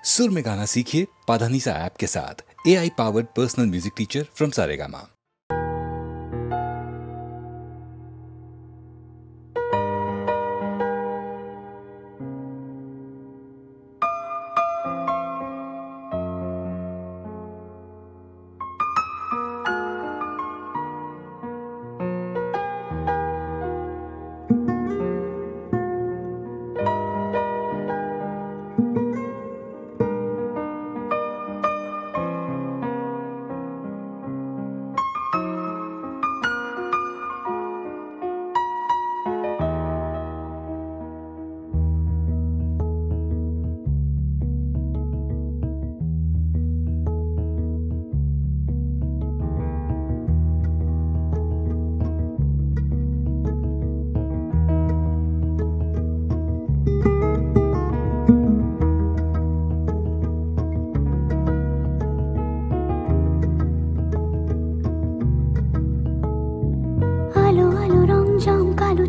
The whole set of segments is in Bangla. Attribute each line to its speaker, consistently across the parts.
Speaker 1: सुर में गाना सीखिए पाधानीसा ऐप के साथ। AI powered personal music teacher from Saregama.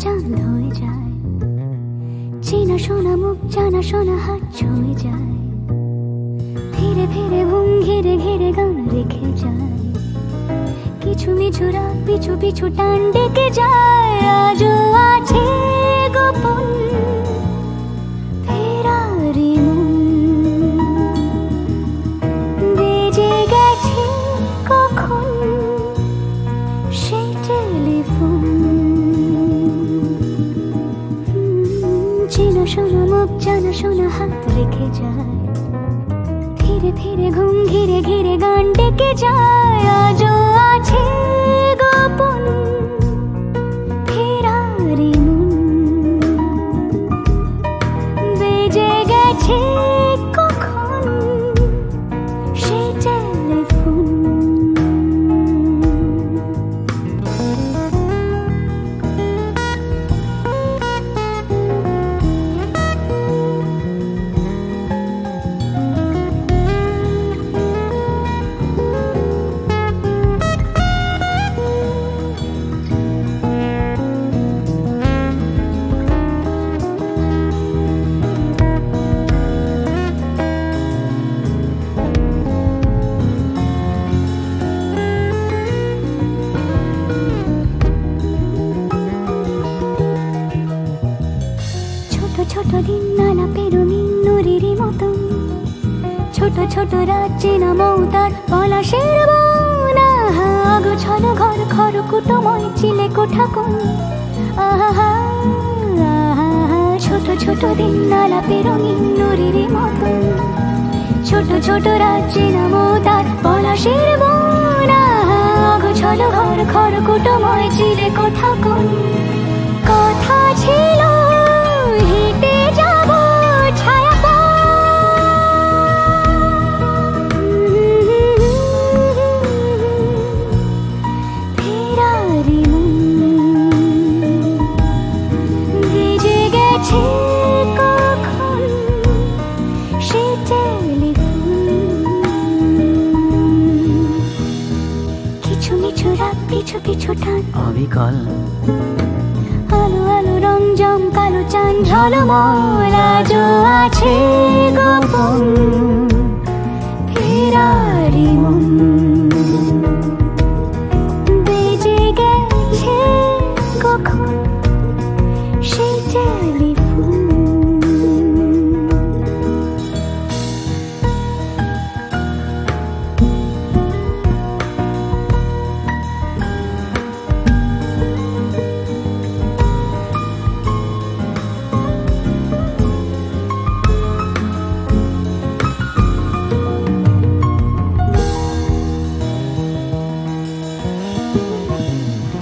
Speaker 2: চাঁদ হয়ে যায়, চেনা শোনা মুখ জানা শোনা হাত ছুঁয়ে যায়, ধীরে ধীরে ঘুম ঘিরে ঘিরে গান রেখে যায়, কিছু মিছু রাত পিছু পিছু টান ডেকে যায়। আজও আছে গোপন ফেরারি মন, বেজে গেছে কখন সেই টেলিফোন, চেনা শোনা মুখ জানা শোনা হাত রেখে যায়, ধীরে ধীরে ঘুম ঘিরে ঘিরে গান ডেকে যায়। আজও আছে গোপন ফেরারি মন, বেজে গেছে কখন সেই টেলিফোন। ছোট দিন আলাপের রঙিন নুরেরই মতন, ছোট ছোট রাত চেনা মৌতার পলাশের বন, আগোছালো ঘর খড়কুটোময় চিলে কোঠা কোন, আহা ছোট ছোট দিন আলাপের রঙিন নুরেরই মতন, ছোট ছোট রাত চেনা মৌতার পলাশের বন, আগোছালো ঘর খড়কুটোময় চিলে কোঠা কোন। কথা ছিল হেঁটে যাব ছায়া ফেরারি মন, বেজে গেছে কখন সেই টেলিফোন, কিছু মিছু রাত পিছু পিছু টান
Speaker 3: অবিকল,
Speaker 2: আলো আলো রং জম কালো চাঁদ ঝলমল। আজও আছে গোপন ফেরারি মন, বেজে গেছে কখন সেই টেলিফোন।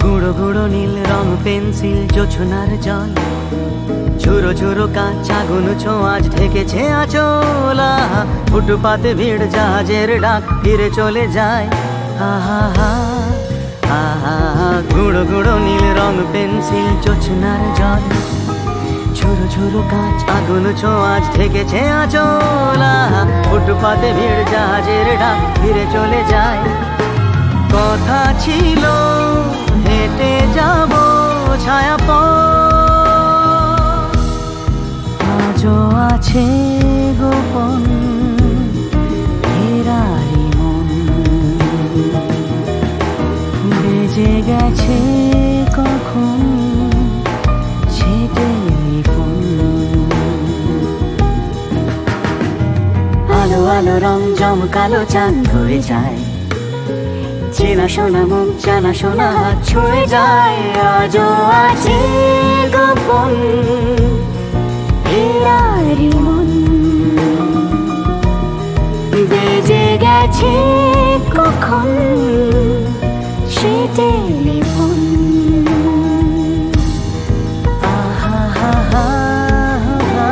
Speaker 3: গুঁড়ো গুঁড়ো নীল রং পেন্সিল জোছনার জল, ঝুরো ঝুরো কাঁচ আগুন ছোঁয়াজ ঢেকেছে আচলা, ফুটপাতে ভিড় জাহাজের ডাক ফিরে চলে যায়। আহা আহা গুঁড়ো গুঁড়ো নীল রং পেন্সিল জোছনার জল, ঝুরো ঝুরো কাঁচ আগুন ছোঁয়াজ ঢেকেছে আচলা, ফুটপাতে ভিড় জাহাজের ডাক ফিরে চলে যায়। কথা ছিল হেঁটে যাব ছায়া পথ, আজও আছে গোপন আলো আলো রং জমকালো চাঁদ হয়ে যায়, চেনা শোনা মুখ জানা শোনা হাত ছুঁয়ে যায়। আজও আছে গোপন
Speaker 2: এরারি মন,
Speaker 3: বেজে গেছে
Speaker 2: কখন সে টেলিফোন।
Speaker 3: আহা হা হা হা।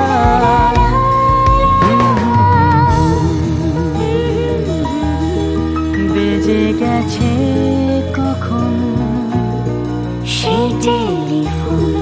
Speaker 3: বেজে গেছে কখন
Speaker 2: সে টেলিফোন।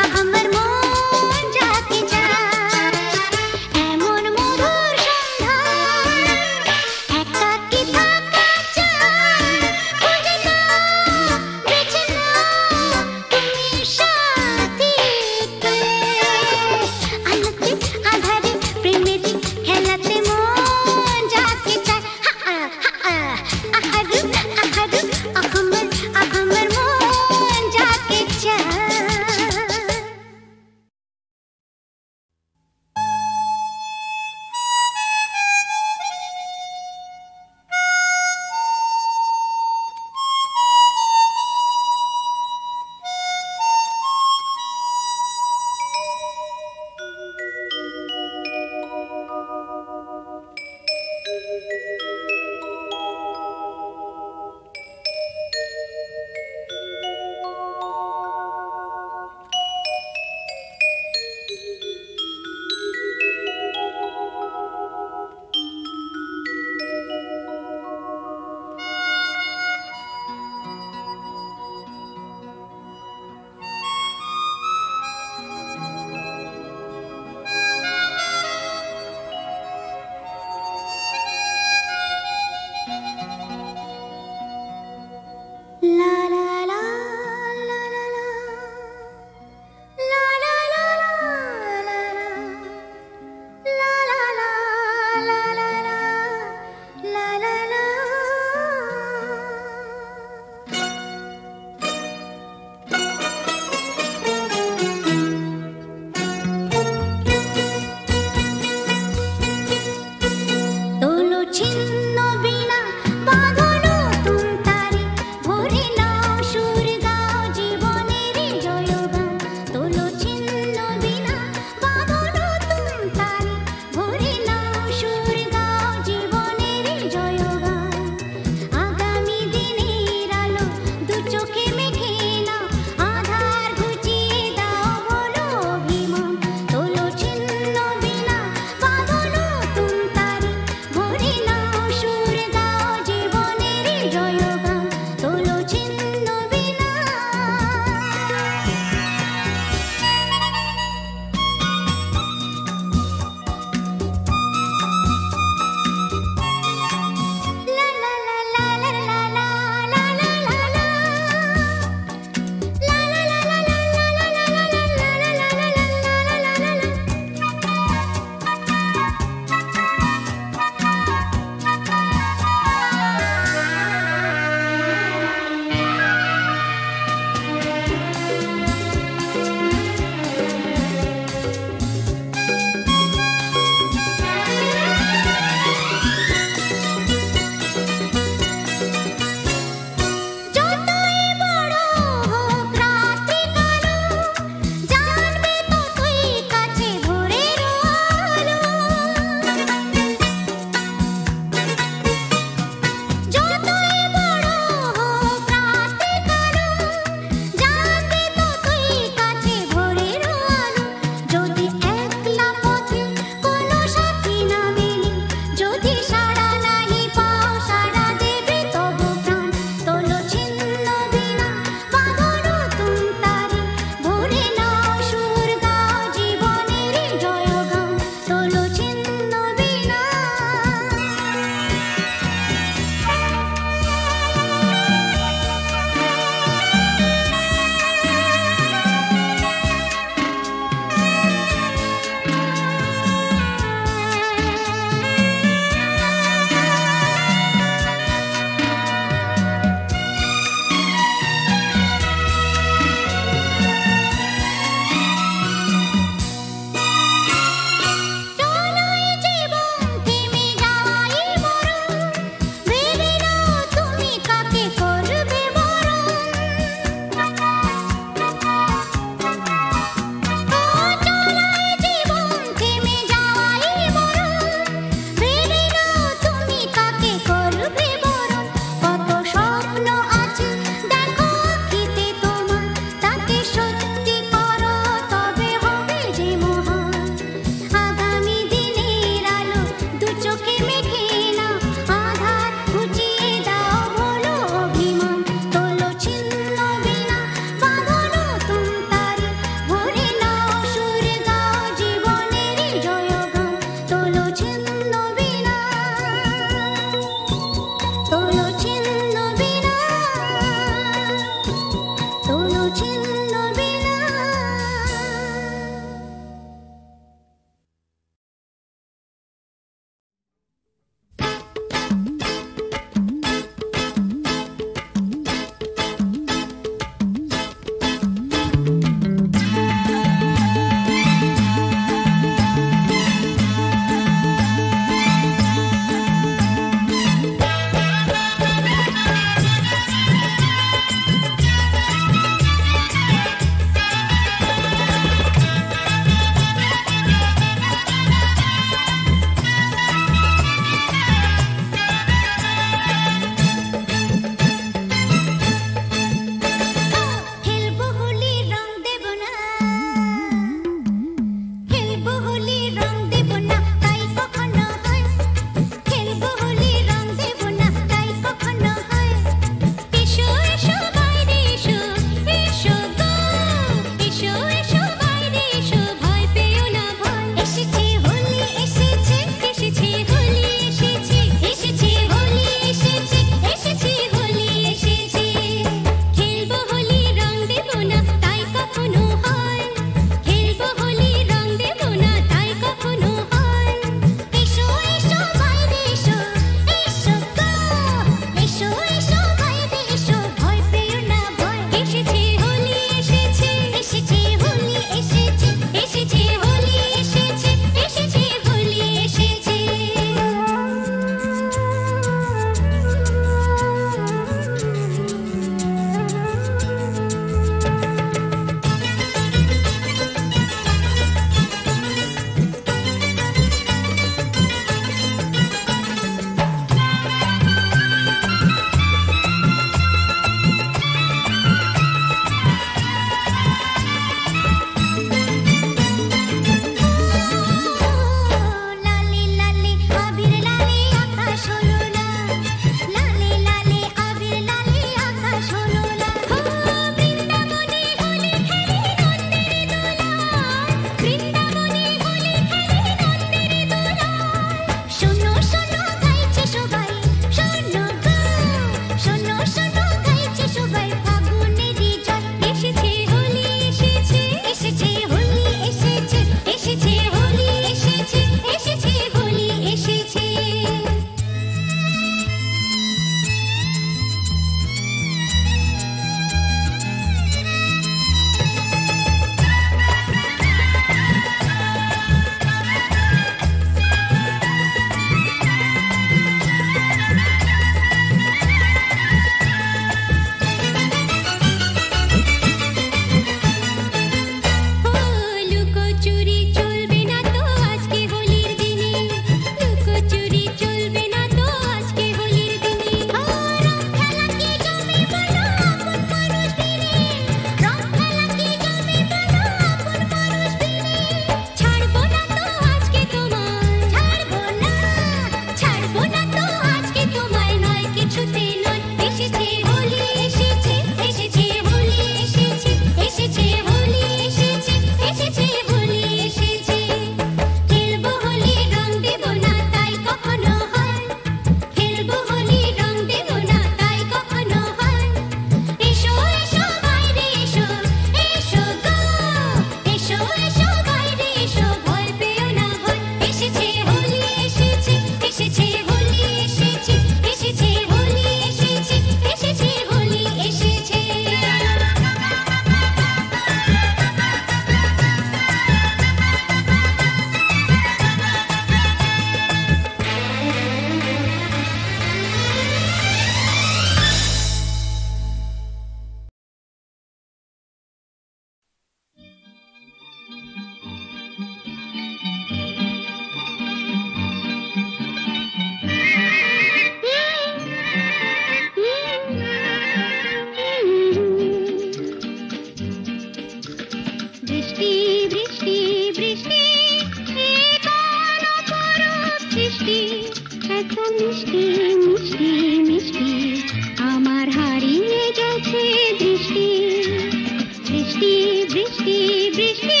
Speaker 2: বৃষ্টি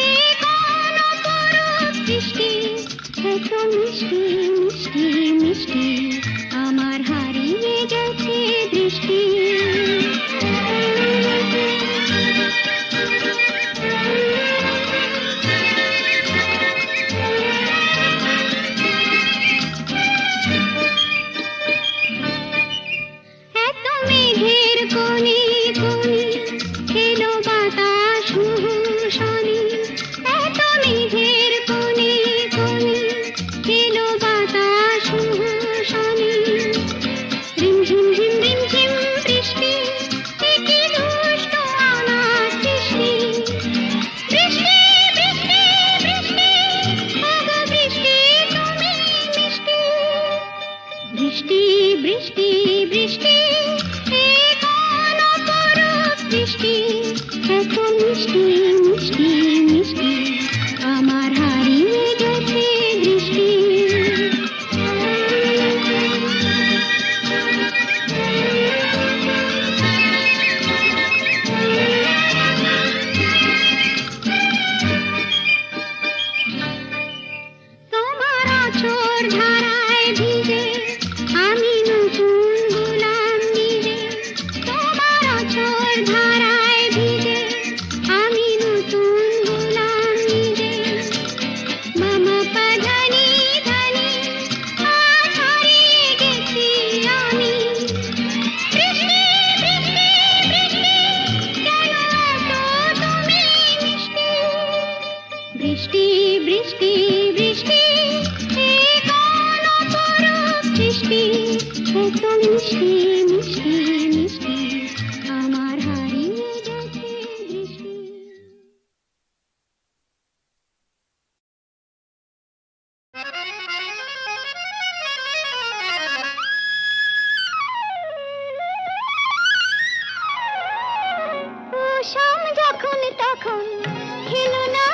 Speaker 2: এ কোন অপরূপ সৃষ্টি এত মিষ্টি মিষ্টি মিষ্টি আমার হারিয়ে গেছে দৃষ্টি এত মেঘের কোণে কোণে এলো বাতাস মুহুর্ষণে এত মেঘের কোণে কোণে এলো বাতাস মুহুর্ষণে রিমঝিম ঝিম রিমঝিম বৃষ্টি এ কি দুষ্ট অনাথ সৃষ্টি বৃষ্টি বৃষ্টি বৃষ্টি ওগো বৃষ্টি তুমি মিষ্টি বৃষ্টি বৃষ্টি বৃষ্টি এ কোন অপরূপ সৃষ্টি এত মিষ্টি মিষ্টি মিষ্টি আমার হারিয়ে গেছে দৃষ্টি তোমার আঁচড় ধারায় ভিজে আমি নতুন গোলাম নিজে তোমার আঁচড় ধারায় ভিজে আমি নতুন গোলাম নিজে মামা পাধানি ধানি আজ হারিয়ে গেছি আমি বৃষ্টি বৃষ্টি বৃষ্টি কেন এত তুমি মিষ্টি বৃষ্টি বৃষ্টি বৃষ্টি এ কোন অপরূপ সৃষ্টি এত মিষ্টি মিষ্টি মিষ্টি আমার হারিয়ে গেছে দৃষ্টি কুসুম যখন তখন খেলো না